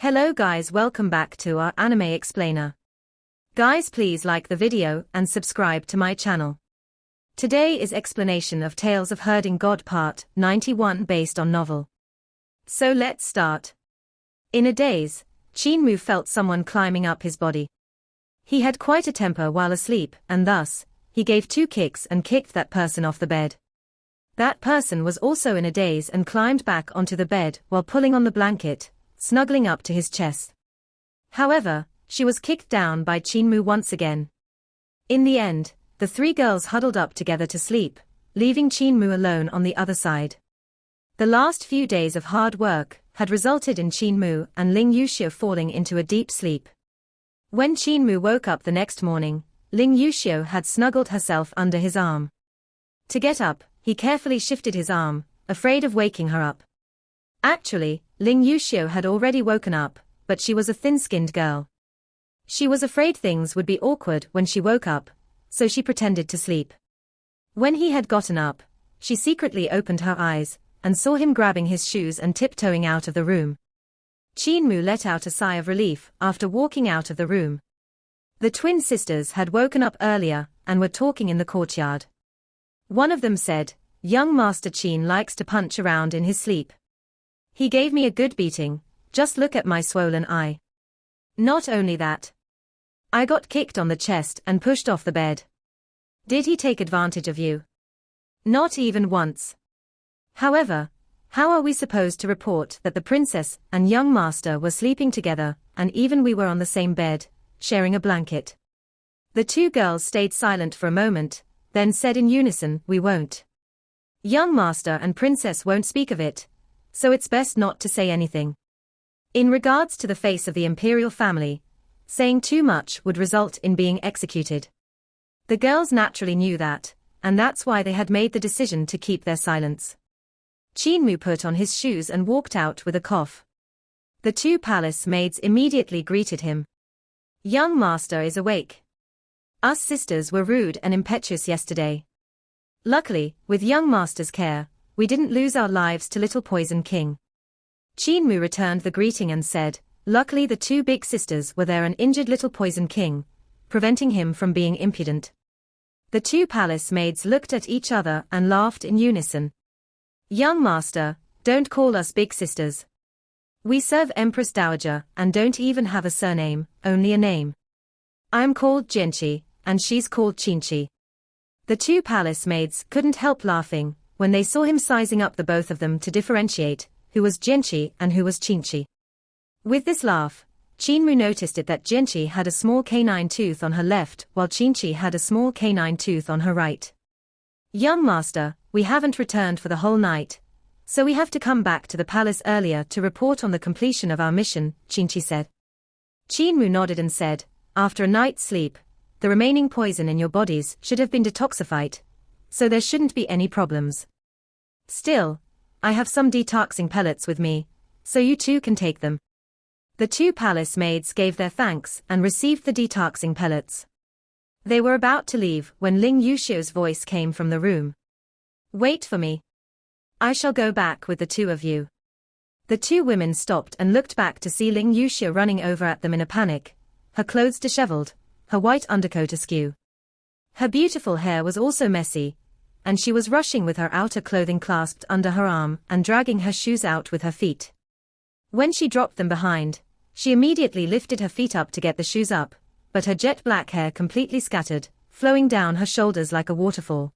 Hello guys, welcome back to our anime explainer. Guys, please like the video and subscribe to my channel. Today is explanation of Tales of Herding God Part 91 based on novel. So let's start. In a daze, Qin Mu felt someone climbing up his body. He had quite a temper while asleep, and thus, he gave 2 kicks and kicked that person off the bed. That person was also in a daze and climbed back onto the bed while pulling on the blanket, snuggling up to his chest. However, she was kicked down by Qin Mu once again. In the end, the 3 girls huddled up together to sleep, leaving Qin Mu alone on the other side. The last few days of hard work had resulted in Qin Mu and Ling Yuxiu falling into a deep sleep. When Qin Mu woke up the next morning, Ling Yuxiu had snuggled herself under his arm. To get up, he carefully shifted his arm, afraid of waking her up. Actually, Ling Yuxiu had already woken up, but she was a thin-skinned girl. She was afraid things would be awkward when she woke up, so she pretended to sleep. When he had gotten up, she secretly opened her eyes, and saw him grabbing his shoes and tiptoeing out of the room. Qin Mu let out a sigh of relief after walking out of the room. The twin sisters had woken up earlier, and were talking in the courtyard. One of them said, "Young Master Qin likes to punch around in his sleep. He gave me a good beating, just look at my swollen eye. Not only that, I got kicked on the chest and pushed off the bed. Did he take advantage of you? Not even once. However, how are we supposed to report that the princess and young master were sleeping together, and even we were on the same bed, sharing a blanket?" The 2 girls stayed silent for a moment, then said in unison, "We won't. Young master and princess won't speak of it, so it's best not to say anything. In regards to the face of the imperial family, saying too much would result in being executed." The girls naturally knew that, and that's why they had made the decision to keep their silence. Qin Mu put on his shoes and walked out with a cough. The 2 palace maids immediately greeted him. "Young master is awake. Us sisters were rude and impetuous yesterday. Luckily, with young master's care, we didn't lose our lives to Little Poison King." Qin Mu returned the greeting and said, "Luckily the 2 big sisters were there and injured Little Poison King, preventing him from being impudent." The 2 palace maids looked at each other and laughed in unison. "Young master, don't call us big sisters. We serve Empress Dowager and don't even have a surname, only a name. I'm called Jianqi, and she's called Qinqi." The 2 palace maids couldn't help laughing when they saw him sizing up the both of them to differentiate who was Jianqi and who was Qinqi. With this laugh, Qin Mu noticed it that Jianqi had a small canine tooth on her left while Qinqi had a small canine tooth on her right. "Young master, we haven't returned for the whole night, so we have to come back to the palace earlier to report on the completion of our mission," Qinqi said. Qin Mu nodded and said, "After a night's sleep, the remaining poison in your bodies should have been detoxified, so there shouldn't be any problems. Still, I have some detoxing pellets with me, so you 2 can take them." The 2 palace maids gave their thanks and received the detoxing pellets. They were about to leave when Ling Yuxiu's voice came from the room. "Wait for me. I shall go back with the 2 of you." The 2 women stopped and looked back to see Ling Yuxiu running over at them in a panic, her clothes disheveled, her white undercoat askew. Her beautiful hair was also messy, and she was rushing with her outer clothing clasped under her arm and dragging her shoes out with her feet. When she dropped them behind, she immediately lifted her feet up to get the shoes up, but her jet black hair completely scattered, flowing down her shoulders like a waterfall.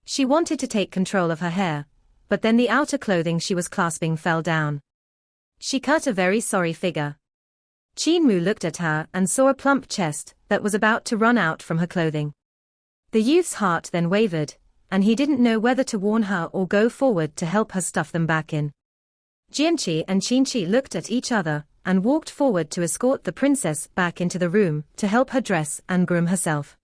She wanted to take control of her hair, but then the outer clothing she was clasping fell down. She cut a very sorry figure. Qin Mu looked at her and saw a plump chest that was about to run out from her clothing. The youth's heart then wavered, and he didn't know whether to warn her or go forward to help her stuff them back in. Jianqi and Qinqi looked at each other and walked forward to escort the princess back into the room to help her dress and groom herself.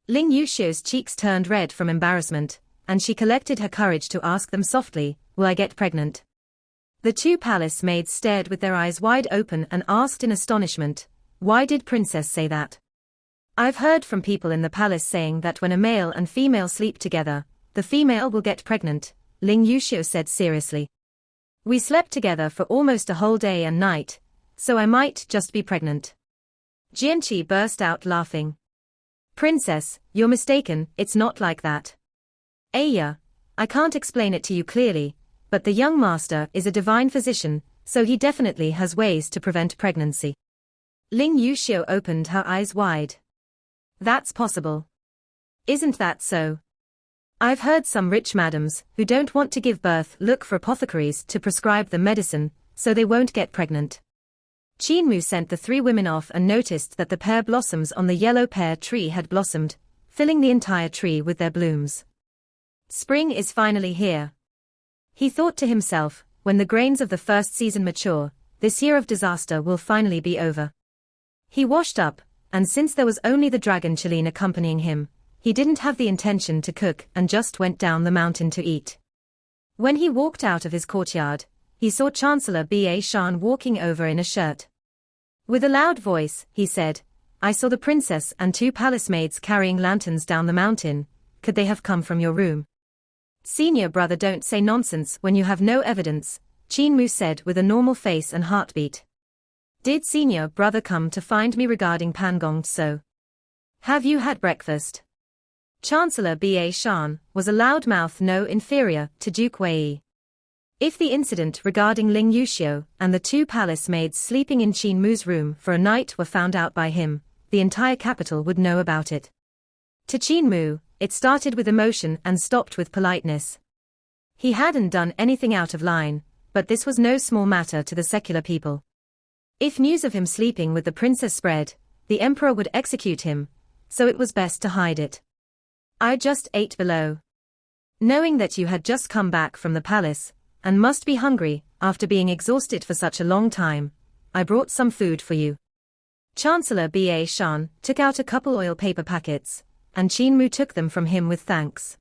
Ling Yuxiu's cheeks turned red from embarrassment, and she collected her courage to ask them softly, "Will I get pregnant?" The 2 palace maids stared with their eyes wide open and asked in astonishment, "Why did princess say that?" "I've heard from people in the palace saying that when a male and female sleep together, the female will get pregnant," Ling Yuxiu said seriously. "We slept together for almost a whole day and night, so I might just be pregnant. Jianqi burst out laughing. Princess, you're mistaken, it's not like that. Aya, I can't explain it to you clearly, but the young master is a divine physician, so he definitely has ways to prevent pregnancy. Ling Yuxiu opened her eyes wide. That's possible. Isn't that so? I've heard some rich madams who don't want to give birth look for apothecaries to prescribe them medicine, so they won't get pregnant. Qin Mu sent the three women off and noticed that the pear blossoms on the yellow pear tree had blossomed, filling the entire tree with their blooms. Spring is finally here. He thought to himself, when the grains of the first season mature, this year of disaster will finally be over. He washed up, and since there was only the dragon Chiline accompanying him, he didn't have the intention to cook and just went down the mountain to eat. When he walked out of his courtyard, he saw Chancellor Ba Shan walking over in a shirt. With a loud voice, he said, I saw the princess and two palace maids carrying lanterns down the mountain. Could they have come from your room? Senior brother, don't say nonsense when you have no evidence, Qin Mu said with a normal face and heartbeat. Did senior brother come to find me regarding Pangong So? Have you had breakfast? Chancellor Ba Shan was a loudmouth no inferior to Duke Wei. If the incident regarding Ling Yuxiu and the two palace maids sleeping in Qin Mu's room for a night were found out by him, the entire capital would know about it. To Qin Mu, it started with emotion and stopped with politeness. He hadn't done anything out of line, but this was no small matter to the secular people. If news of him sleeping with the princess spread, the emperor would execute him, so it was best to hide it. I just ate below. Knowing that you had just come back from the palace, and must be hungry, after being exhausted for such a long time, I brought some food for you. Chancellor Ba Shan took out a couple oil paper packets, and Qin Mu took them from him with thanks.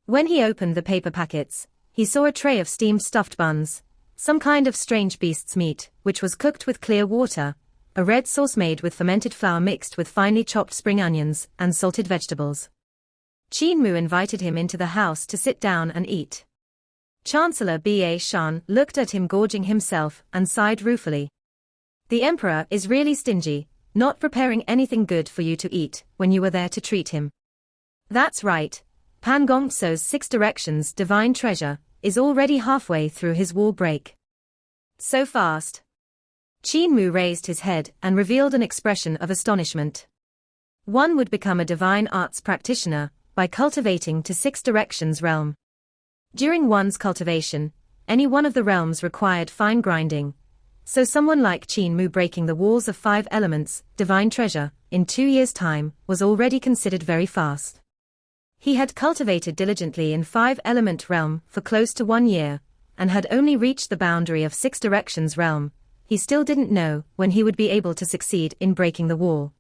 When he opened the paper packets, he saw a tray of steamed stuffed buns, some kind of strange beast's meat, which was cooked with clear water, a red sauce made with fermented flour mixed with finely chopped spring onions and salted vegetables. Qin Mu invited him into the house to sit down and eat. Chancellor Ba Shan looked at him gorging himself and sighed ruefully. The emperor is really stingy, not preparing anything good for you to eat when you were there to treat him. That's right, Pangong So's 6 Directions divine treasure is already halfway through his wall break. So fast. Qin Mu raised his head and revealed an expression of astonishment. One would become a divine arts practitioner by cultivating to 6 Directions realm. During one's cultivation, any one of the realms required fine grinding, so someone like Qin Mu breaking the walls of 5 elements, divine treasure, in 2 years' time, was already considered very fast. He had cultivated diligently in 5-element realm for close to 1 year, and had only reached the boundary of 6 Directions realm. He still didn't know when he would be able to succeed in breaking the wall.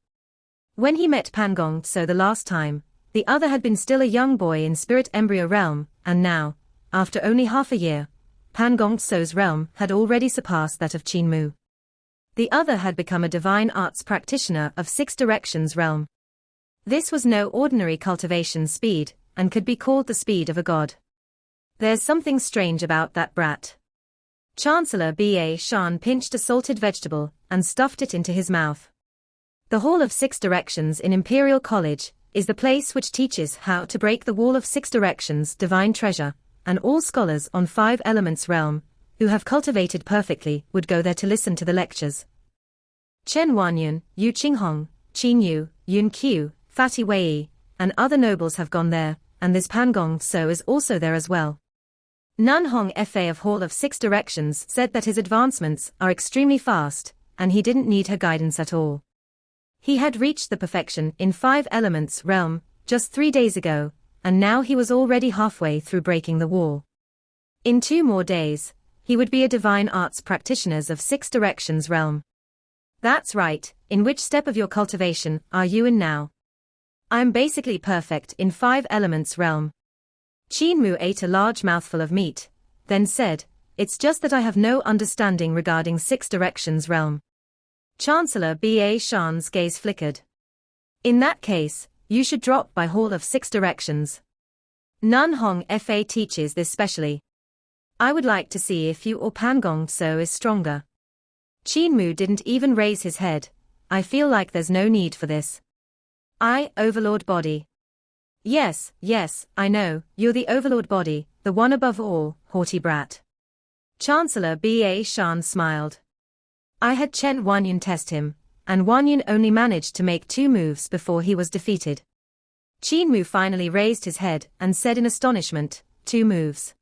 When he met Pangong So the last time, the other had been still a young boy in spirit embryo realm, and now, after only half a year, Pangong So's realm had already surpassed that of Qin Mu. The other had become a divine arts practitioner of 6 Directions realm. This was no ordinary cultivation speed, and could be called the speed of a god. There's something strange about that brat. Chancellor Ba Shan pinched a salted vegetable and stuffed it into his mouth. The Hall of 6 Directions in Imperial College is the place which teaches how to break the wall of 6 Directions divine treasure, and all scholars on 5 elements realm, who have cultivated perfectly, would go there to listen to the lectures. Chen Wanyun, Yu Qinghong, Qin Yu, Yun Qiu, Fatty Wei, and other nobles have gone there, and this Pangong So is also there as well. Nun Hong Fa of Hall of 6 Directions said that his advancements are extremely fast, and he didn't need her guidance at all. He had reached the perfection in 5 elements realm just 3 days ago, and now he was already halfway through breaking the wall. In 2 more days, he would be a divine arts practitioner of 6 Directions realm. That's right, in which step of your cultivation are you in now? I'm basically perfect in 5 elements realm. Qin Mu ate a large mouthful of meat, then said, it's just that I have no understanding regarding 6 Directions realm. Chancellor Ba Shan's gaze flickered. In that case, you should drop by Hall of 6 Directions. Nun Hong Fa teaches this specially. I would like to see if you or Pangong So is stronger. Qin Mu didn't even raise his head. I feel like there's no need for this. Overlord body. Yes, I know, you're the overlord body, the one above all, haughty brat. Chancellor Ba Shan smiled. I had Chen Wanyan test him, and Wanyan only managed to make 2 moves before he was defeated. Qin Mu finally raised his head and said in astonishment, 2 moves.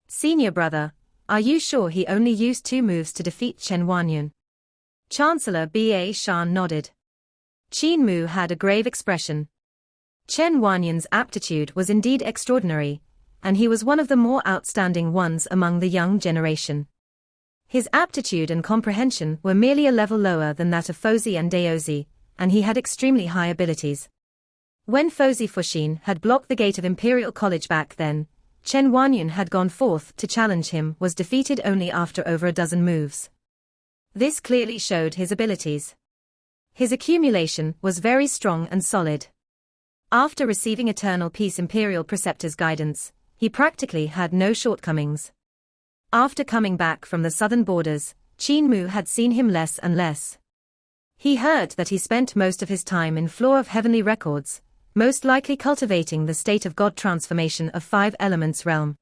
Senior brother, are you sure he only used 2 moves to defeat Chen Wanyan? Chancellor Ba Shan nodded. Qin Mu had a grave expression. Chen Wanyan's aptitude was indeed extraordinary, and he was one of the more outstanding ones among the young generation. His aptitude and comprehension were merely a level lower than that of Fozi and Daozi, and he had extremely high abilities. When Fozi Fuxin had blocked the gate of Imperial College back then, Chen Wanyan had gone forth to challenge him was defeated only after over a dozen moves. This clearly showed his abilities. His accumulation was very strong and solid. After receiving Eternal Peace Imperial Preceptor's guidance, he practically had no shortcomings. After coming back from the southern borders, Qin Mu had seen him less and less. He heard that he spent most of his time in Floor of Heavenly Records, most likely cultivating the state of God transformation of 5 elements realm.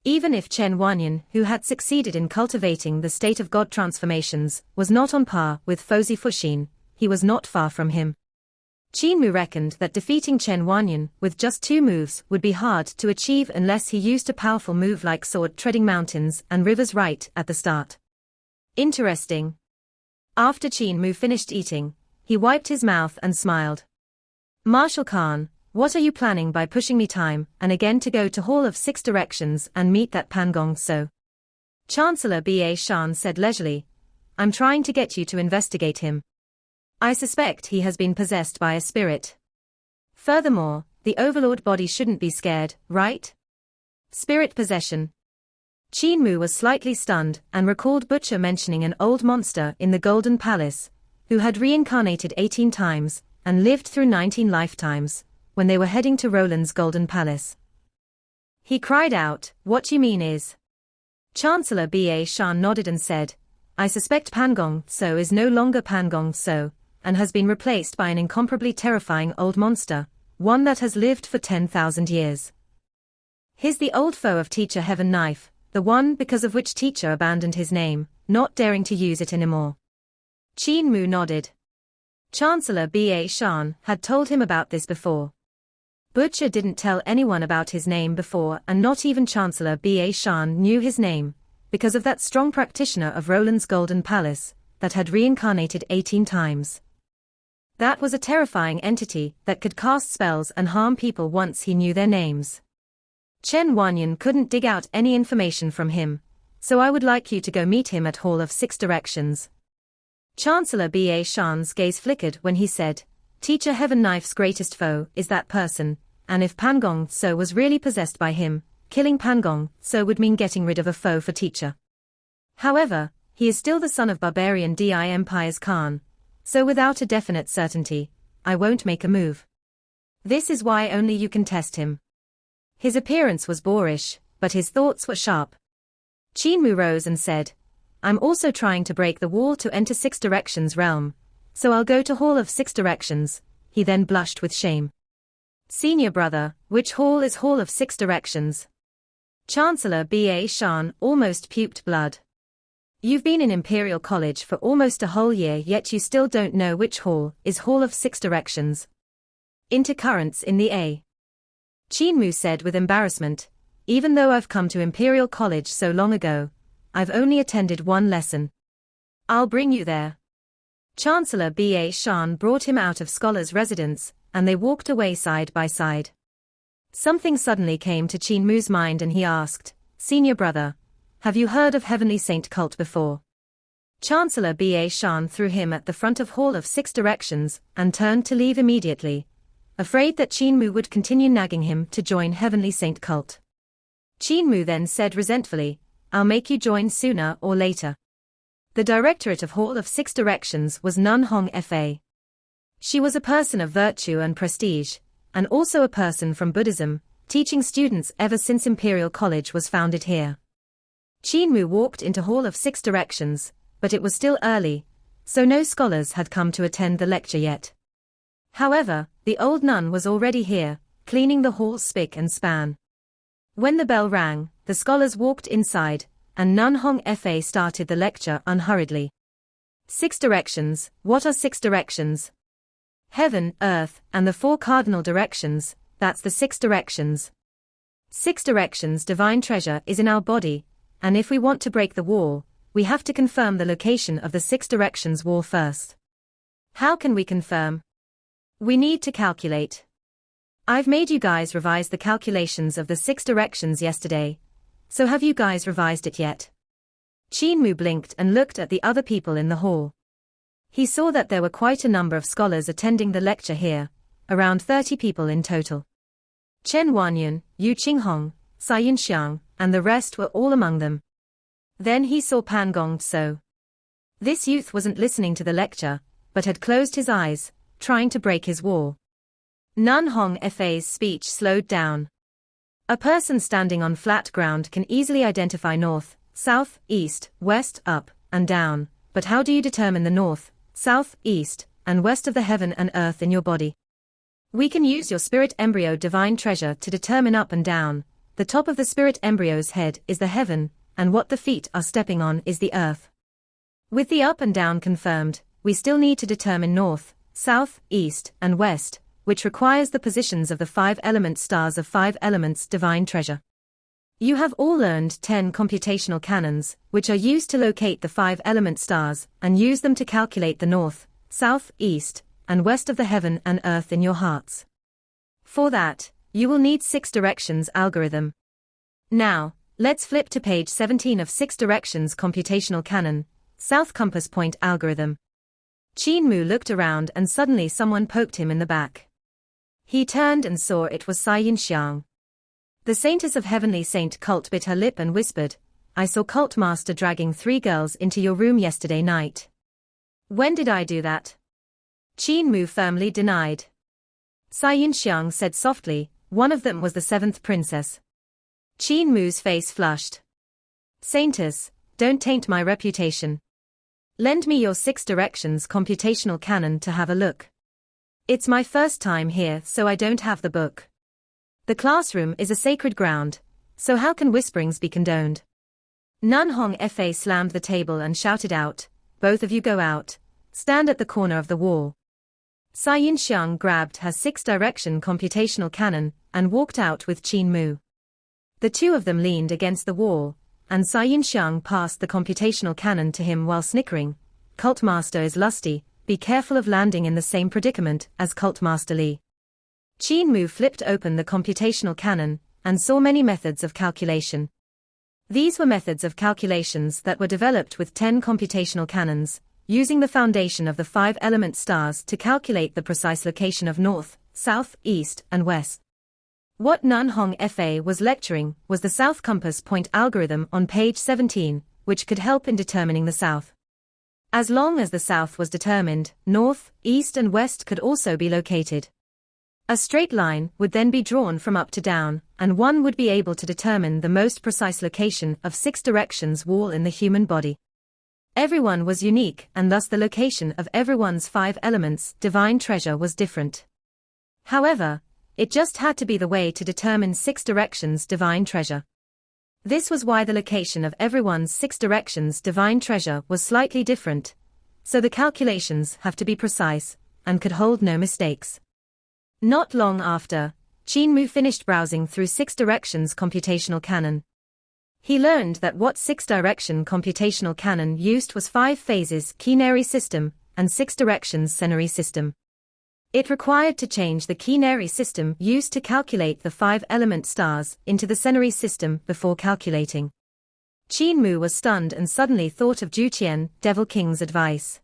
Even if Chen Wanyan, who had succeeded in cultivating the state of God transformations, was not on par with Fozi Fuxin, he was not far from him. Qin Mu reckoned that defeating Chen Wanyan with just 2 moves would be hard to achieve unless he used a powerful move like sword treading mountains and rivers right at the start. Interesting. After Qin Mu finished eating, he wiped his mouth and smiled. Marshal Khan, what are you planning by pushing me time and again to go to Hall of 6 Directions and meet that Pangong So? Chancellor Ba Shan said leisurely. I'm trying to get you to investigate him. I suspect he has been possessed by a spirit. Furthermore, the overlord body shouldn't be scared, right? Spirit possession. Qin Mu was slightly stunned and recalled Butcher mentioning an old monster in the Golden Palace, who had reincarnated 18 times and lived through 19 lifetimes, when they were heading to Roland's Golden Palace. He cried out, what you mean is? Chancellor Ba Shan nodded and said, I suspect Pangong So is no longer Pangong So, and has been replaced by an incomparably terrifying old monster, one that has lived for 10,000 years. He's the old foe of Teacher Heaven Knife, the one because of which Teacher abandoned his name, not daring to use it anymore. Qin Mu nodded. Chancellor Ba Shan had told him about this before. Butcher didn't tell anyone about his name before, and not even Chancellor Ba Shan knew his name, because of that strong practitioner of Roland's Golden Palace, that had reincarnated 18 times. That was a terrifying entity that could cast spells and harm people once he knew their names. Chen Wanyan couldn't dig out any information from him, so I would like you to go meet him at Hall of 6 Directions. Chancellor Ba Shan's gaze flickered when he said, Teacher Heaven Knife's greatest foe is that person, and if Pangong So was really possessed by him, killing Pangong So would mean getting rid of a foe for Teacher. However, he is still the son of barbarian Di Empire's Khan, so without a definite certainty, I won't make a move. This is why only you can test him. His appearance was boorish, but his thoughts were sharp. Qin Mu rose and said, I'm also trying to break the wall to enter 6 Directions realm, so I'll go to Hall of 6 Directions. He then blushed with shame. Senior brother, which hall is Hall of 6 Directions? Chancellor Ba Shan almost puked blood. You've been in Imperial College for almost a whole year, yet you still don't know which hall is Hall of 6 Directions. Intercurrents in the A. Qin Mu said with embarrassment, even though I've come to Imperial College so long ago, I've only attended 1 lesson. I'll bring you there. Chancellor Ba Shan brought him out of Scholar's residence, and they walked away side by side. Something suddenly came to Qin Mu's mind and he asked, Senior brother, have you heard of Heavenly Saint cult before? Chancellor Ba Shan threw him at the front of Hall of 6 Directions and turned to leave immediately, afraid that Qin Mu would continue nagging him to join Heavenly Saint cult. Qin Mu then said resentfully, I'll make you join sooner or later. The directorate of Hall of 6 Directions was Nun Hong Fa. She was a person of virtue and prestige, and also a person from Buddhism, teaching students ever since Imperial College was founded here. Qin Mu walked into Hall of 6 Directions, but it was still early, so no scholars had come to attend the lecture yet. However, the old nun was already here, cleaning the hall spick and span. When the bell rang, the scholars walked inside, and Nun Hong Fa started the lecture unhurriedly. 6 directions. What are 6 directions? Heaven, earth, and the 4 cardinal directions, that's the 6 directions. 6 directions divine treasure is in our body, and if we want to break the wall, we have to confirm the location of the 6 directions wall first. How can we confirm? We need to calculate. I've made you guys revise the calculations of the 6 directions yesterday, so have you guys revised it yet? Qin Mu blinked and looked at the other people in the hall. He saw that there were quite a number of scholars attending the lecture here, around 30 people in total. Chen Wanyun, Yu Qinghong, Sai Yinxiang, and the rest were all among them. Then he saw Pangong So. This youth wasn't listening to the lecture, but had closed his eyes, trying to break his wall. Nun Hong Fa's speech slowed down. A person standing on flat ground can easily identify north, south, east, west, up, and down, but how do you determine the north, south, east, and west of the heaven and earth in your body? We can use your spirit embryo divine treasure to determine up and down. The top of the spirit embryo's head is the heaven, and what the feet are stepping on is the earth. With the up and down confirmed, we still need to determine north, south, east, and west, which requires the positions of the 5 element stars of 5 elements divine treasure. You have all learned 10 computational canons, which are used to locate the 5 element stars, and use them to calculate the north, south, east, and west of the heaven and earth in your hearts. For that, you will need 6 directions algorithm. Now, let's flip to page 17 of 6 directions computational canon, south compass point algorithm. Qin Mu looked around and suddenly someone poked him in the back. He turned and saw it was Sai Yinxiang. The saintess of heavenly saint cult bit her lip and whispered, I saw cult master dragging 3 girls into your room yesterday night. When did I do that? Qin Mu firmly denied. Sai Yinxiang said softly, one of them was the 7th princess. Qin Mu's face flushed. Saintess, don't taint my reputation. Lend me your 6 directions computational canon to have a look. It's my first time here, so I don't have the book. The classroom is a sacred ground, so how can whisperings be condoned? Nun Hong Fa slammed the table and shouted out, both of you go out, stand at the corner of the wall. Sai Yinxiang grabbed her 6 direction computational canon and walked out with Qin Mu. The 2 of them leaned against the wall, and Sai Yinxiang passed the computational canon to him while snickering, Cult Master is lusty, be careful of landing in the same predicament as Cult Master Li. Qin Mu flipped open the computational canon, and saw many methods of calculation. These were methods of calculations that were developed with 10 computational canons, using the foundation of the 5 element stars to calculate the precise location of north, south, east, and west. What Nun Hong Fa was lecturing was the south compass point algorithm on page 17, which could help in determining the south. As long as the south was determined, north, east and west could also be located. A straight line would then be drawn from up to down, and one would be able to determine the most precise location of 6 directions wall in the human body. Everyone was unique, and thus the location of everyone's 5 elements divine treasure was different. However, it just had to be the way to determine 6 directions divine treasure. This was why the location of everyone's 6 directions divine treasure was slightly different, so the calculations have to be precise, and could hold no mistakes. Not long after, Qin Mu finished browsing through 6 directions computational canon. He learned that what 6 direction computational canon used was 5 phases quinary system, and 6 directions senary system. It required to change the quinary system used to calculate the 5 element stars into the senary system before calculating. Qin Mu was stunned and suddenly thought of Juqian, Devil King's advice.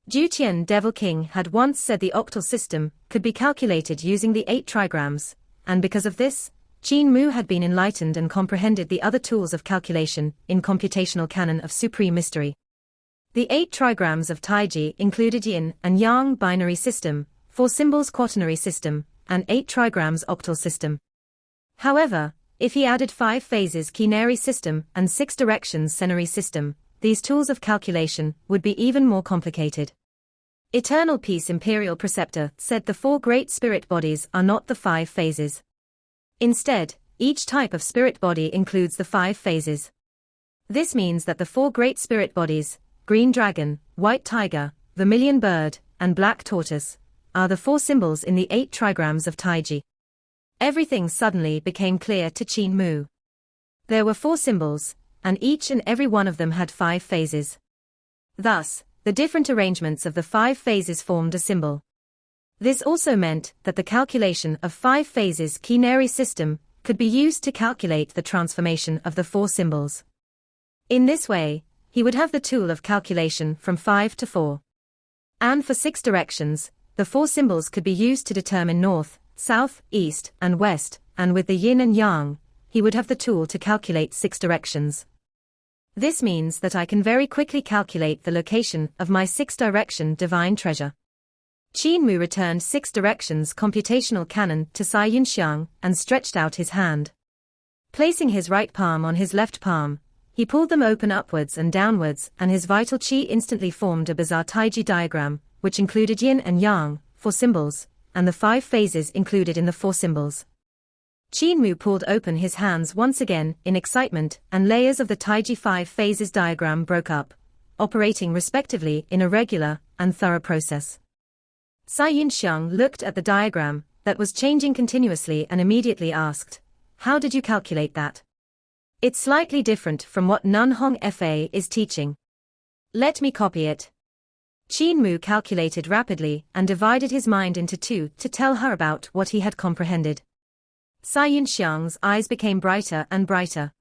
Juqian Devil King had once said the octal system could be calculated using the 8 trigrams, and because of this, Qin Mu had been enlightened and comprehended the other tools of calculation in computational canon of supreme mystery. The 8 trigrams of THG included yin and yang binary system, 4 symbols quaternary system, and 8 trigrams octal system. However, if he added 5 phases quinary system and 6 directions senary system, these tools of calculation would be even more complicated. Eternal Peace Imperial Preceptor said the 4 great spirit bodies are not the 5 phases. Instead, each type of spirit body includes the 5 phases. This means that the 4 great spirit bodies, green dragon, white tiger, vermilion bird, and black tortoise, are the 4 symbols in the 8 trigrams of THG. Everything suddenly became clear to Qin Mu. There were 4 symbols, and each and every one of them had 5 phases. Thus, the different arrangements of the 5 phases formed a symbol. This also meant that the calculation of 5 phases quinary system could be used to calculate the transformation of the 4 symbols. In this way, he would have the tool of calculation from 5 to 4. And for 6 directions, the 4 symbols could be used to determine north, south, east, and west, and with the yin and yang, he would have the tool to calculate 6 directions. This means that I can very quickly calculate the location of my 6-direction divine treasure. Qin Mu returned 6 directions computational canon to Sai Yunxiang and stretched out his hand. Placing his right palm on his left palm, he pulled them open upwards and downwards, and his vital qi instantly formed a bizarre THG diagram, which included yin and yang, 4 symbols, and the 5 phases included in the 4 symbols. Qin Mu pulled open his hands once again in excitement, and layers of the THG 5 phases diagram broke up, operating respectively in a regular and thorough process. Sai Yunxiang looked at the diagram that was changing continuously and immediately asked, "How did you calculate that? It's slightly different from what Nun Hong Fa is teaching. Let me copy it." Qin Mu calculated rapidly and divided his mind into 2 to tell her about what he had comprehended. Sai Yunxiang's eyes became brighter and brighter.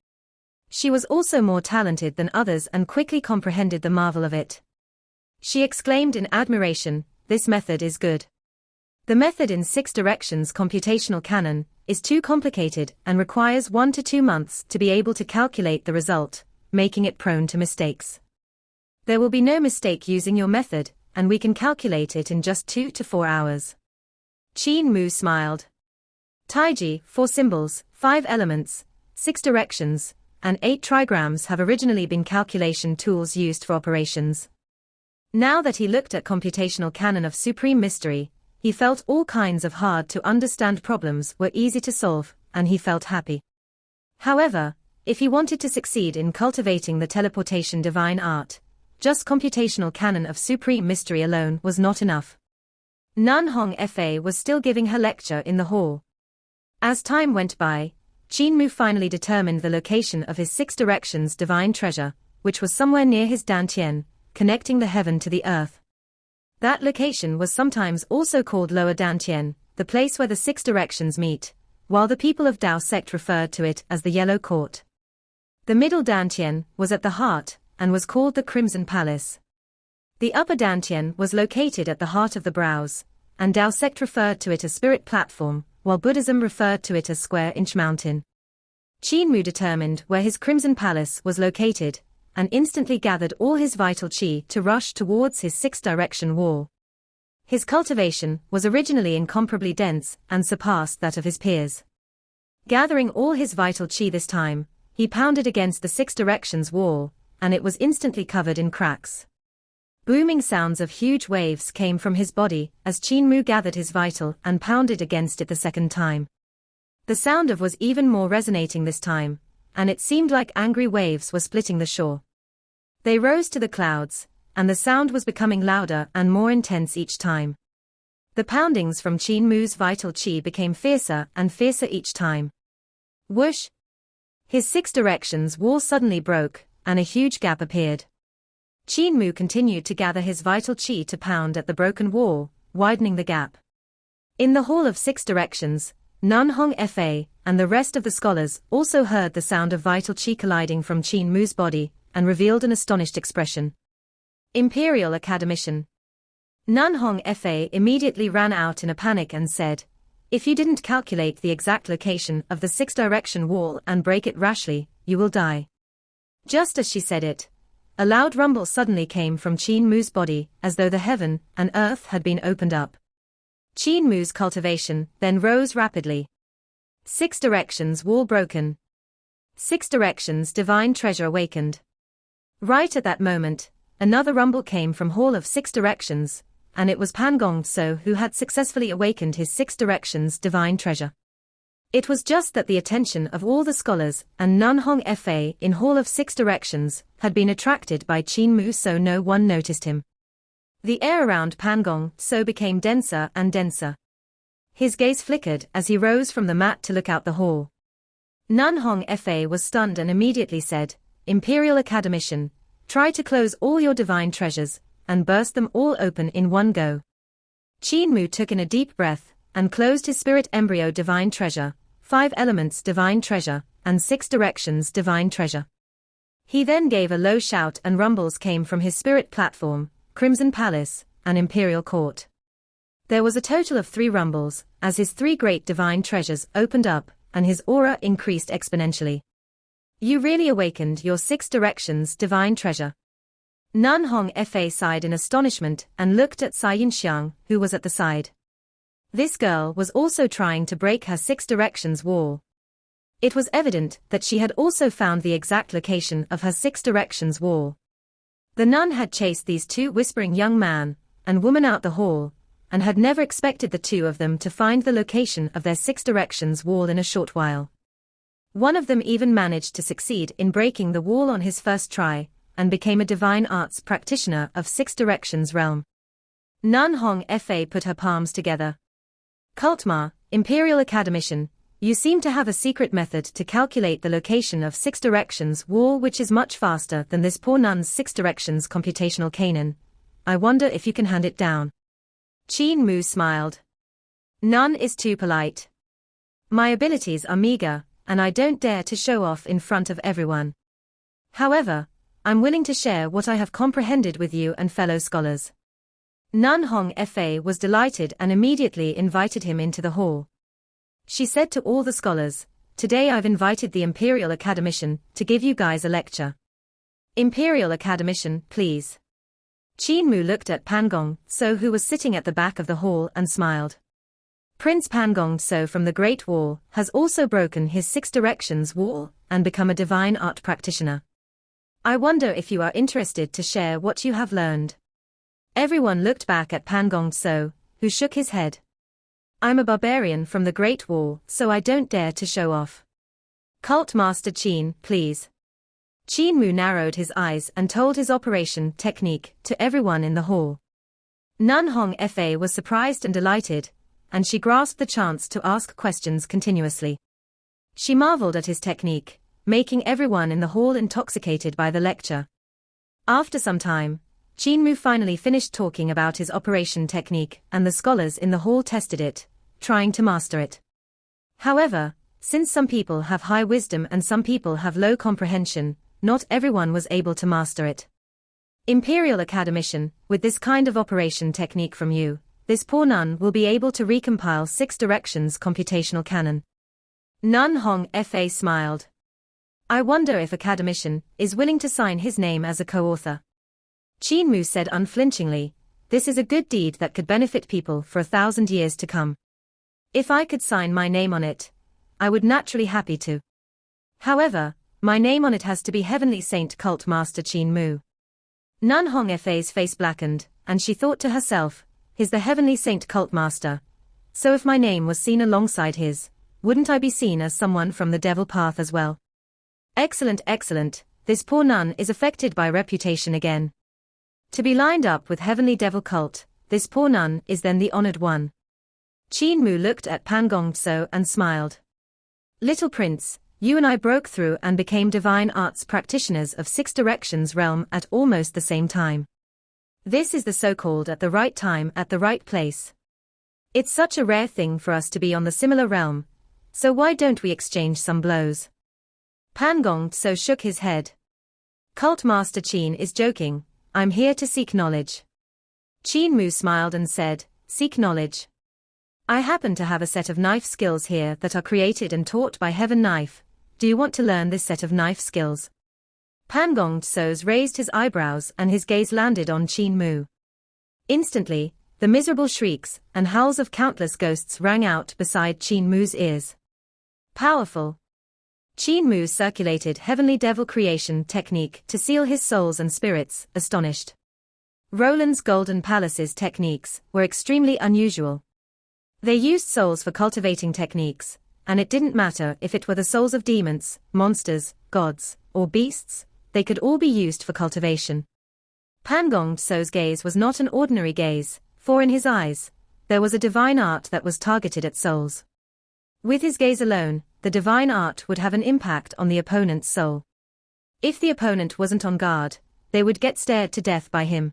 She was also more talented than others and quickly comprehended the marvel of it. She exclaimed in admiration, "This method is good. The method in 6 directions computational canon is too complicated and requires 1 to 2 months to be able to calculate the result, making it prone to mistakes. There will be no mistake using your method, and we can calculate it in just 2 to 4 hours." Qin Mu smiled. THG, 4 symbols, 5 elements, 6 directions, and 8 trigrams have originally been calculation tools used for operations. Now that he looked at computational canon of supreme mystery, he felt all kinds of hard-to-understand problems were easy to solve, and he felt happy. However, if he wanted to succeed in cultivating the teleportation divine art, just computational canon of supreme mystery alone was not enough. Nun Hong Fa was still giving her lecture in the hall. As time went by, Qin Mu finally determined the location of his 6 directions divine treasure, which was somewhere near his dantian, connecting the heaven to the earth. That location was sometimes also called Lower Dantian, the place where the 6 directions meet, while the people of Dao sect referred to it as the Yellow Court. The middle dantian was at the heart, and was called the Crimson Palace. The upper dantian was located at the heart of the brows, and Dao sect referred to it as Spirit Platform, while Buddhism referred to it as Square Inch Mountain. Qin Mu determined where his Crimson Palace was located, and instantly gathered all his vital qi to rush towards his 6-direction wall. His cultivation was originally incomparably dense and surpassed that of his peers. Gathering all his vital qi this time, he pounded against the 6 directions wall, and it was instantly covered in cracks. Booming sounds of huge waves came from his body as Qin Mu gathered his vital and pounded against it the second time. The sound of was even more resonating this time, and it seemed like angry waves were splitting the shore. They rose to the clouds, and the sound was becoming louder and more intense each time. The poundings from Qin Mu's vital qi became fiercer and fiercer each time. Whoosh! His 6 directions wall suddenly broke, and a huge gap appeared. Qin Mu continued to gather his vital qi to pound at the broken wall, widening the gap. In the Hall of 6 Directions, Nun Hong Fa and the rest of the scholars also heard the sound of vital qi colliding from Qin Mu's body, and revealed an astonished expression. Imperial Academician. Nun Hong Fa immediately ran out in a panic and said, "If you didn't calculate the exact location of the 6-direction wall and break it rashly, you will die." Just as she said it, a loud rumble suddenly came from Qin Mu's body, as though the heaven and earth had been opened up. Qin Mu's cultivation then rose rapidly. 6 directions wall broken. 6 directions divine treasure awakened. Right at that moment, another rumble came from Hall of Six Directions, and it was Pangong So who had successfully awakened his Six Directions divine treasure. It was just that the attention of all the scholars and Nun Hong Fa in Hall of Six Directions had been attracted by Qin Mu, so no one noticed him. The air around Pangong So became denser and denser. His gaze flickered as he rose from the mat to look out the hall. Nun Hong Fa was stunned and immediately said, "Imperial Academician, try to close all your divine treasures, and burst them all open in one go." Qin Mu took in a deep breath, and closed his spirit embryo divine treasure, 5 elements divine treasure, and 6 directions divine treasure. He then gave a low shout and rumbles came from his spirit platform, Crimson Palace, and Imperial Court. There was a total of 3 rumbles, as his 3 great divine treasures opened up, and his aura increased exponentially. "You really awakened your 6 directions divine treasure." Nun Hong Fa sighed in astonishment and looked at Xia Yinxiang, who was at the side. This girl was also trying to break her 6 directions wall. It was evident that she had also found the exact location of her 6 directions wall. The nun had chased these 2 whispering young man and woman out the hall, and had never expected the 2 of them to find the location of their 6 directions wall in a short while. One of them even managed to succeed in breaking the wall on his first try, and became a divine arts practitioner of 6 directions realm. Nun Hong Fa put her palms together. "Kultma, Imperial Academician, you seem to have a secret method to calculate the location of 6 directions wall which is much faster than this poor nun's 6 directions computational Canon. I wonder if you can hand it down." Qin Mu smiled. "None is too polite. My abilities are meager, and I don't dare to show off in front of everyone. However, I'm willing to share what I have comprehended with you and fellow scholars." Nun Hong Fa was delighted and immediately invited him into the hall. She said to all the scholars, "Today I've invited the Imperial Academician to give you guys a lecture. Imperial Academician, please." Qin Mu looked at Pangong So, who was sitting at the back of the hall, and smiled. "Prince Pangong So from the Great Wall has also broken his 6 directions wall and become a divine art practitioner. I wonder if you are interested to share what you have learned." Everyone looked back at Pangong So, who shook his head. "I'm a barbarian from the Great Wall, so I don't dare to show off. Cult Master Qin, please." Qin Mu narrowed his eyes and told his operation technique to everyone in the hall. Nun Hong Fa was surprised and delighted, and she grasped the chance to ask questions continuously. She marveled at his technique, making everyone in the hall intoxicated by the lecture. After some time, Qin Mu finally finished talking about his operation technique, and the scholars in the hall tested it, trying to master it. However, since some people have high wisdom and some people have low comprehension, not everyone was able to master it. "Imperial Academician, with this kind of operation technique from you, this poor nun will be able to recompile 6 directions computational canon." Nun Hong Fa smiled. "I wonder if Academician is willing to sign his name as a co-author." Qin Mu said unflinchingly, "This is a good deed that could benefit people for 1,000 years to come. If I could sign my name on it, I would naturally happy to. However, my name on it has to be Heavenly Saint Cult Master Qin Mu." Nun Hong Fa's face blackened, and she thought to herself, "He's the Heavenly Saint Cult Master. So if my name was seen alongside his, wouldn't I be seen as someone from the devil path as well? Excellent, excellent, this poor nun is affected by reputation again. To be lined up with Heavenly Devil Cult, this poor nun is then the honored one." Qin Mu looked at Pangong So and smiled. "Little prince, you and I broke through and became divine arts practitioners of 6 directions realm at almost the same time. This is the so-called at the right time at the right place. It's such a rare thing for us to be on the similar realm, so why don't we exchange some blows?" Pangong So shook his head. "Cult Master Qin is joking. I'm here to seek knowledge." Qin Mu smiled and said, "Seek knowledge. I happen to have a set of knife skills here that are created and taught by Heaven Knife. Do you want to learn this set of knife skills?" Pangong So raised his eyebrows and his gaze landed on Qin Mu. Instantly, the miserable shrieks and howls of countless ghosts rang out beside Qin Mu's ears. "Powerful." Qin Mu circulated heavenly devil creation technique to seal his souls and spirits, astonished. Roland's Golden Palace's techniques were extremely unusual. They used souls for cultivating techniques, and it didn't matter if it were the souls of demons, monsters, gods, or beasts, they could all be used for cultivation. Pangong So's gaze was not an ordinary gaze, for in his eyes, there was a divine art that was targeted at souls. With his gaze alone, the divine art would have an impact on the opponent's soul. If the opponent wasn't on guard, they would get stared to death by him.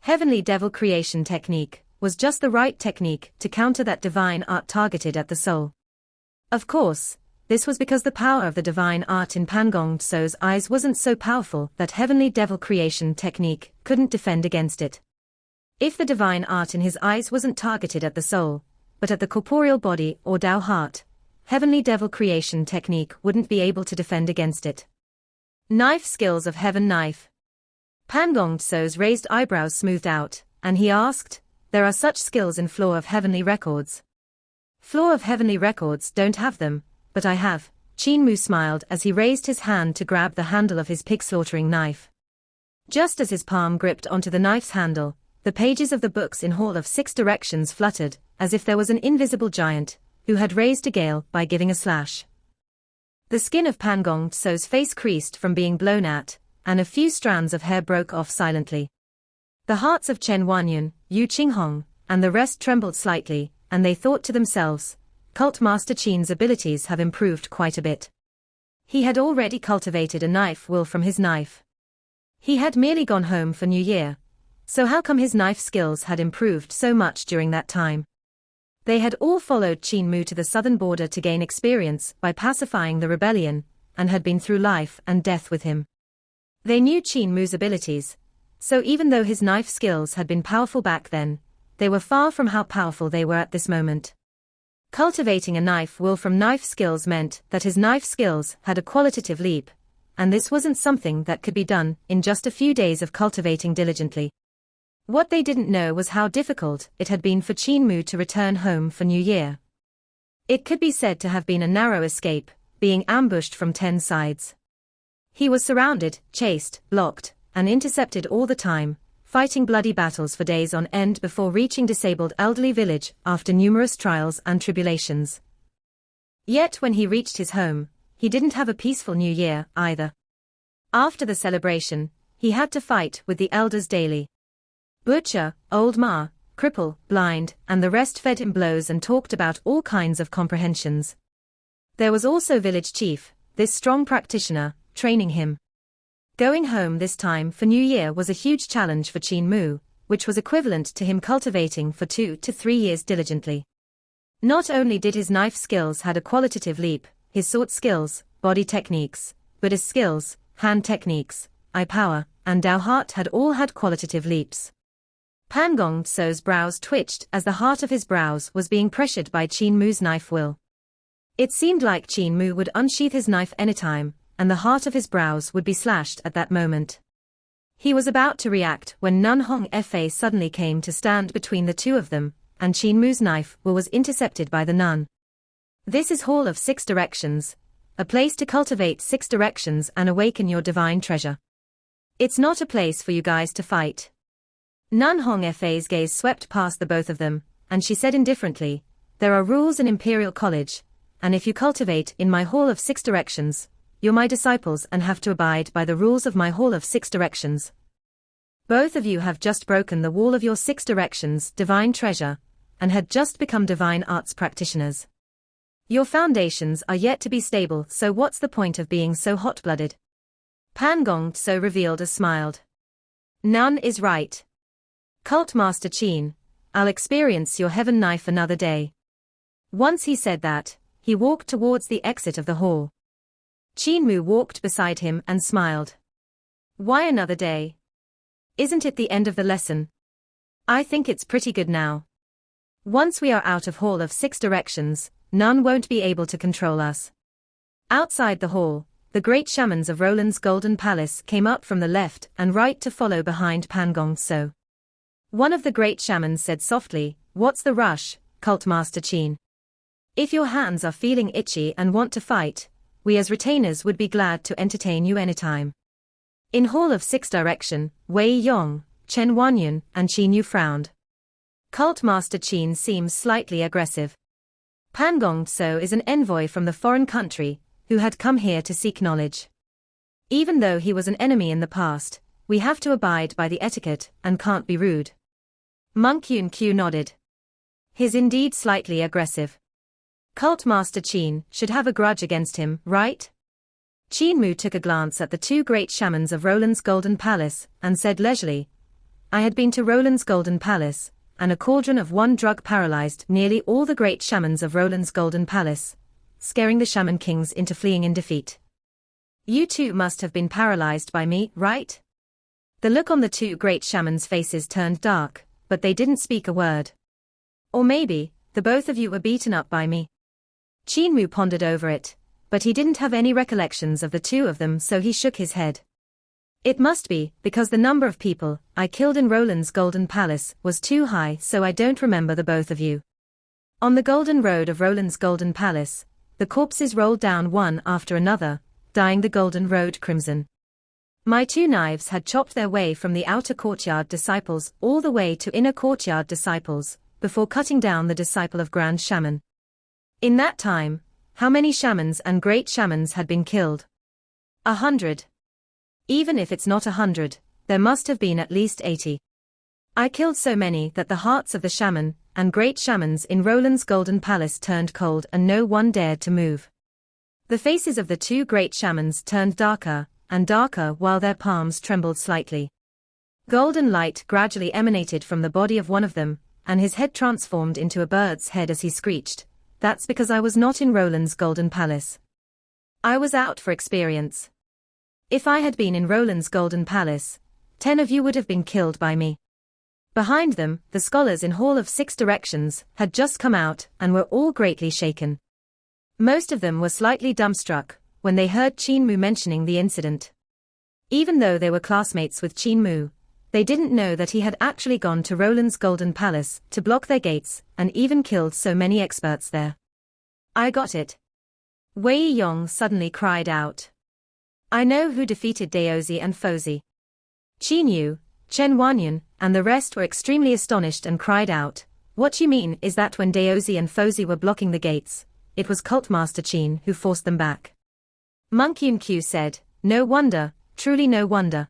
Heavenly devil creation technique was just the right technique to counter that divine art targeted at the soul. Of course, this was because the power of the divine art in Pangong So's eyes wasn't so powerful that heavenly devil creation technique couldn't defend against it. If the divine art in his eyes wasn't targeted at the soul, but at the corporeal body or Tao heart, heavenly devil creation technique wouldn't be able to defend against it. Knife skills of heaven knife. Pangong So's raised eyebrows smoothed out, and he asked, "There are such skills in Floor of Heavenly Records?" "Floor of Heavenly Records don't have them, but I have." Qin Mu smiled as he raised his hand to grab the handle of his pig-slaughtering knife. Just as his palm gripped onto the knife's handle, the pages of the books in Hall of Six Directions fluttered, as if there was an invisible giant, who had raised a gale by giving a slash. The skin of Pangong So's face creased from being blown at, and a few strands of hair broke off silently. The hearts of Chen Wanyan, Yu Qinghong, and the rest trembled slightly, and they thought to themselves, Cult Master Qin's abilities have improved quite a bit. He had already cultivated a knife will from his knife. He had merely gone home for New Year, so how come his knife skills had improved so much during that time? They had all followed Qin Mu to the southern border to gain experience by pacifying the rebellion, and had been through life and death with him. They knew Qin Mu's abilities, so even though his knife skills had been powerful back then, they were far from how powerful they were at this moment. Cultivating a knife will from knife skills meant that his knife skills had a qualitative leap, and this wasn't something that could be done in just a few days of cultivating diligently. What they didn't know was how difficult it had been for Qin Mu to return home for New Year. It could be said to have been a narrow escape, being ambushed from 10 sides. He was surrounded, chased, blocked, and intercepted all the time, fighting bloody battles for days on end before reaching disabled elderly village after numerous trials and tribulations. Yet when he reached his home, he didn't have a peaceful New Year either. After the celebration, he had to fight with the elders daily. Butcher, Old Ma, Cripple, Blind, and the rest fed him blows and talked about all kinds of comprehensions. There was also village chief, this strong practitioner, training him. Going home this time for New Year was a huge challenge for Qin Mu, which was equivalent to him cultivating for 2 to 3 years diligently. Not only did his knife skills had a qualitative leap, his sword skills, body techniques, but his skills, hand techniques, eye power, and Tao heart had all had qualitative leaps. Pangong So's brows twitched as the heart of his brows was being pressured by Qin Mu's knife will. It seemed like Qin Mu would unsheath his knife anytime, and the heart of his brows would be slashed at that moment. He was about to react when Nun Hong Fa suddenly came to stand between the two of them, and Qin Mu's knife will was intercepted by the nun. This is Hall of Six Directions, a place to cultivate 6 directions and awaken your divine treasure. It's not a place for you guys to fight. Nun Hong Fa's gaze swept past the both of them, and she said indifferently, "There are rules in Imperial College, and if you cultivate in my Hall of 6 Directions, you're my disciples and have to abide by the rules of my Hall of 6 Directions. Both of you have just broken the wall of your 6 Directions divine treasure, and had just become divine arts practitioners. Your foundations are yet to be stable, so what's the point of being so hot-blooded?" Pangong So revealed as smiled. "None is right. Cult Master Qin, I'll experience your heaven knife another day." Once he said that, he walked towards the exit of the hall. Qin Mu walked beside him and smiled. "Why another day? Isn't it the end of the lesson? I think it's pretty good now. Once we are out of Hall of 6 Directions, none won't be able to control us." Outside the hall, the great shamans of Roland's Golden Palace came up from the left and right to follow behind Pangong So. One of the great shamans said softly, "What's the rush, Cult Master Qin? If your hands are feeling itchy and want to fight, we as retainers would be glad to entertain you anytime. In Hall of Six Direction, Wei Yong, Chen Wanyan, and Qin Mu frowned. Cult Master Qin seems slightly aggressive. Pangong So is an envoy from the foreign country, who had come here to seek knowledge. Even though he was an enemy in the past, we have to abide by the etiquette and can't be rude. Monk Yun Q nodded. He's indeed slightly aggressive. Cult Master Qin should have a grudge against him, right? Qin Mu took a glance at the two great shamans of Roland's Golden Palace, and said leisurely, I had been to Roland's Golden Palace, and a cauldron of one drug paralyzed nearly all the great shamans of Roland's Golden Palace, scaring the shaman kings into fleeing in defeat. You two must have been paralyzed by me, right? The look on the two great shamans' faces turned dark, but they didn't speak a word. Or maybe, the both of you were beaten up by me. Qin Mu pondered over it, but he didn't have any recollections of the two of them, so he shook his head. It must be, because the number of people I killed in Roland's Golden Palace was too high, so I don't remember the both of you. On the golden road of Roland's Golden Palace, the corpses rolled down one after another, dyeing the golden road crimson. My two knives had chopped their way from the outer courtyard disciples all the way to inner courtyard disciples, before cutting down the disciple of Grand Shaman. In that time, how many shamans and great shamans had been killed? 100. Even if it's not 100, there must have been at least 80. I killed so many that the hearts of the shaman and great shamans in Roland's Golden Palace turned cold and no one dared to move. The faces of the two great shamans turned darker and darker while their palms trembled slightly. Golden light gradually emanated from the body of one of them, and his head transformed into a bird's head as he screeched, That's because I was not in Roland's Golden Palace. I was out for experience. If I had been in Roland's Golden Palace, 10 of you would have been killed by me. Behind them, the scholars in Hall of Six Directions had just come out and were all greatly shaken. Most of them were slightly dumbstruck when they heard Qin Mu mentioning the incident. Even though they were classmates with Qin Mu, they didn't know that he had actually gone to Roland's Golden Palace to block their gates and even killed so many experts there. I got it. Wei Yong suddenly cried out. I know who defeated Daozi and Fozi. Qin Mu, Chen Wanyan, and the rest were extremely astonished and cried out, What you mean is that when Daozi and Fozi were blocking the gates, it was Cult Master Qin who forced them back. Monk Yun Q said, No wonder, truly no wonder.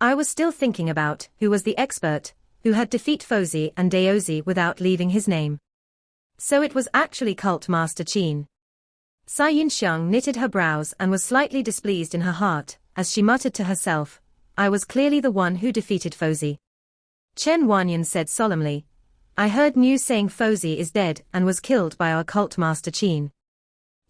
I was still thinking about who was the expert who had defeated Fozi and Daozi without leaving his name. So it was actually Cult Master Qin. Sai Yunxiang knitted her brows and was slightly displeased in her heart, as she muttered to herself, I was clearly the one who defeated Fozi. Chen Wanyan said solemnly, I heard news saying Fozi is dead and was killed by our Cult Master Qin.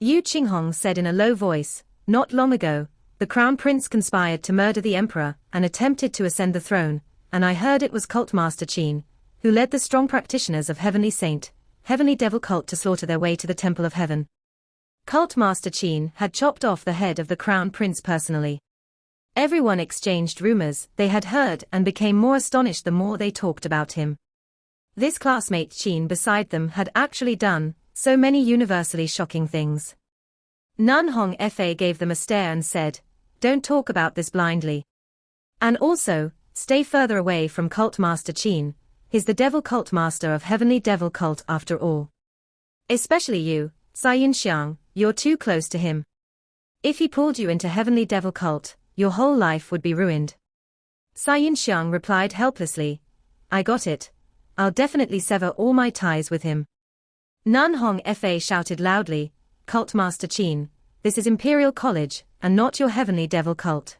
Yu Qinghong said in a low voice, Not long ago, the Crown Prince conspired to murder the Emperor and attempted to ascend the throne, and I heard it was Cult Master Qin, who led the strong practitioners of Heavenly Saint, Heavenly Devil cult to slaughter their way to the Temple of Heaven. Cult Master Qin had chopped off the head of the Crown Prince personally. Everyone exchanged rumors they had heard and became more astonished the more they talked about him. This classmate Qin beside them had actually done so many universally shocking things. Nun Hong Fa gave them a stare and said, Don't talk about this blindly. And also, stay further away from Cult Master Qin. He's the Devil Cult Master of Heavenly Devil Cult after all. Especially you, Sai Yunxiang, you're too close to him. If he pulled you into Heavenly Devil Cult, your whole life would be ruined. Sai Yunxiang replied helplessly, I got it. I'll definitely sever all my ties with him. Nun Hong Fa shouted loudly, Cult Master Qin, this is Imperial College, and not your Heavenly Devil Cult.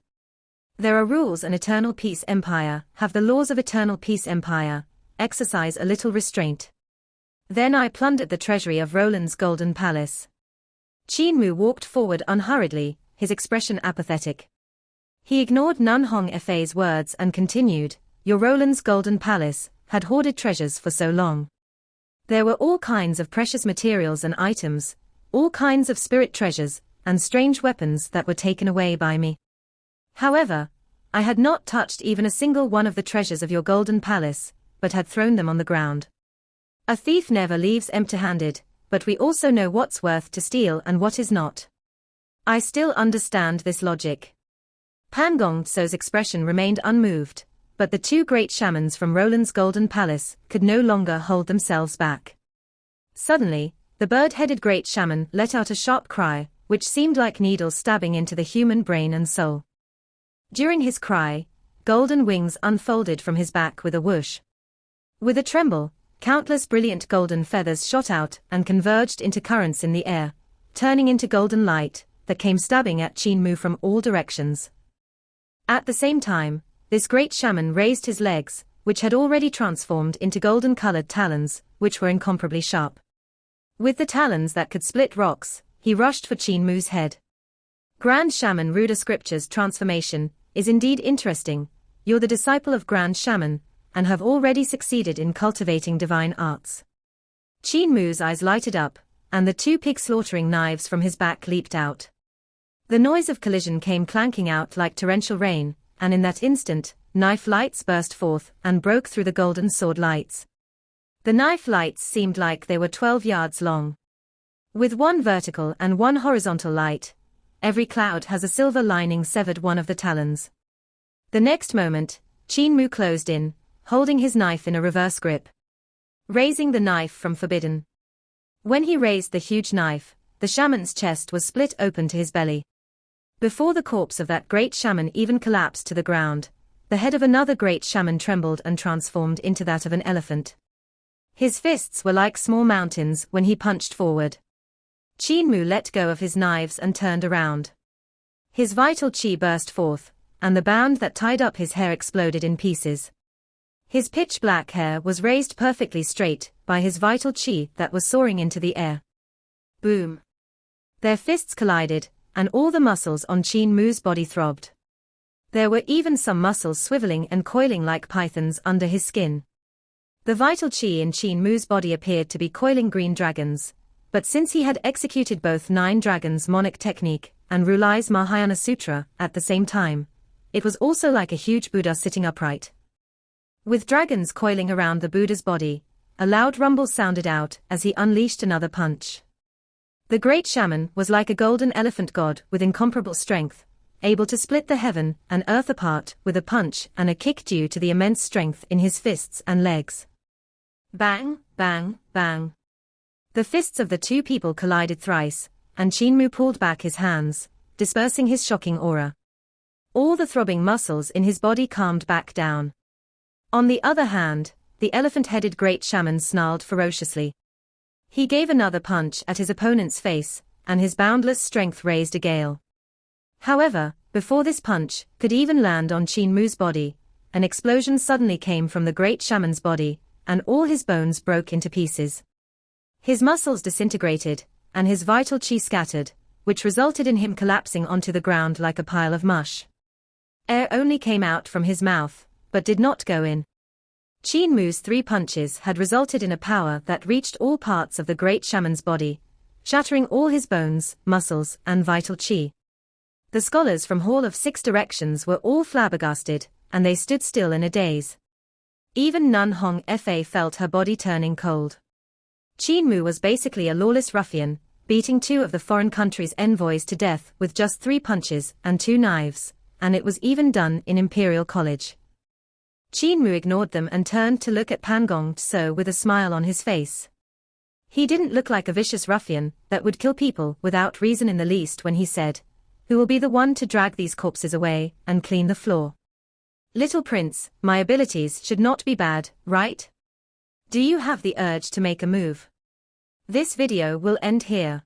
There are rules and Eternal Peace Empire, have the laws of Eternal Peace Empire, exercise a little restraint. Then I plundered the treasury of Roland's Golden Palace. Qin Mu walked forward unhurriedly, his expression apathetic. He ignored Nun Hong Fa's words and continued, Your Roland's Golden Palace had hoarded treasures for so long. There were all kinds of precious materials and items, all kinds of spirit treasures, and strange weapons that were taken away by me. However, I had not touched even a single one of the treasures of your Golden Palace, but had thrown them on the ground. A thief never leaves empty-handed, but we also know what's worth to steal and what is not. I still understand this logic. Pangong So's expression remained unmoved, but the two great shamans from Roland's Golden Palace could no longer hold themselves back. Suddenly, the bird-headed great shaman let out a sharp cry, which seemed like needles stabbing into the human brain and soul. During his cry, golden wings unfolded from his back with a whoosh. With a tremble, countless brilliant golden feathers shot out and converged into currents in the air, turning into golden light that came stabbing at Qin Mu from all directions. At the same time, this great shaman raised his legs, which had already transformed into golden-colored talons, which were incomparably sharp. With the talons that could split rocks, he rushed for Qin Mu's head. Grand Shaman Ruda Scripture's transformation is indeed interesting. You're the disciple of Grand Shaman, and have already succeeded in cultivating divine arts. Qin Mu's eyes lighted up, and the two pig-slaughtering knives from his back leaped out. The noise of collision came clanking out like torrential rain, and in that instant, knife lights burst forth and broke through the golden sword lights. The knife lights seemed like they were 12 yards long. With one vertical and one horizontal light, every cloud has a silver lining severed one of the talons. The next moment, Qin Mu closed in, holding his knife in a reverse grip. Raising the knife from forbidden. When he raised the huge knife, the shaman's chest was split open to his belly. Before the corpse of that great shaman even collapsed to the ground, the head of another great shaman trembled and transformed into that of an elephant. His fists were like small mountains when he punched forward. Qin Mu let go of his knives and turned around. His vital qi burst forth, and the band that tied up his hair exploded in pieces. His pitch-black hair was raised perfectly straight by his vital qi that was soaring into the air. Boom! Their fists collided, and all the muscles on Qin Mu's body throbbed. There were even some muscles swiveling and coiling like pythons under his skin. The vital qi in Qin Mu's body appeared to be coiling green dragons, but since he had executed both Nine Dragons' Monarch technique and Rulai's Mahayana Sutra at the same time, it was also like a huge Buddha sitting upright. With dragons coiling around the Buddha's body, a loud rumble sounded out as he unleashed another punch. The great shaman was like a golden elephant god with incomparable strength, able to split the heaven and earth apart with a punch and a kick due to the immense strength in his fists and legs. Bang, bang, bang. The fists of the two people collided thrice, and Qin Mu pulled back his hands, dispersing his shocking aura. All the throbbing muscles in his body calmed back down. On the other hand, the elephant-headed great shaman snarled ferociously. He gave another punch at his opponent's face, and his boundless strength raised a gale. However, before this punch could even land on Qin Mu's body, an explosion suddenly came from the great shaman's body, and all his bones broke into pieces. His muscles disintegrated, and his vital qi scattered, which resulted in him collapsing onto the ground like a pile of mush. Air only came out from his mouth, but did not go in. Qin Mu's 3 punches had resulted in a power that reached all parts of the great shaman's body, shattering all his bones, muscles, and vital qi. The scholars from Hall of 6 Directions were all flabbergasted, and they stood still in a daze. Even Nun Hong Fa felt her body turning cold. Qin Mu was basically a lawless ruffian, beating 2 of the foreign country's envoys to death with just 3 punches and 2 knives, and it was even done in Imperial College. Qin Mu ignored them and turned to look at Pangong So with a smile on his face. He didn't look like a vicious ruffian that would kill people without reason in the least when he said, "Who will be the one to drag these corpses away and clean the floor?" "Little prince, my abilities should not be bad, right? Do you have the urge to make a move?" This video will end here.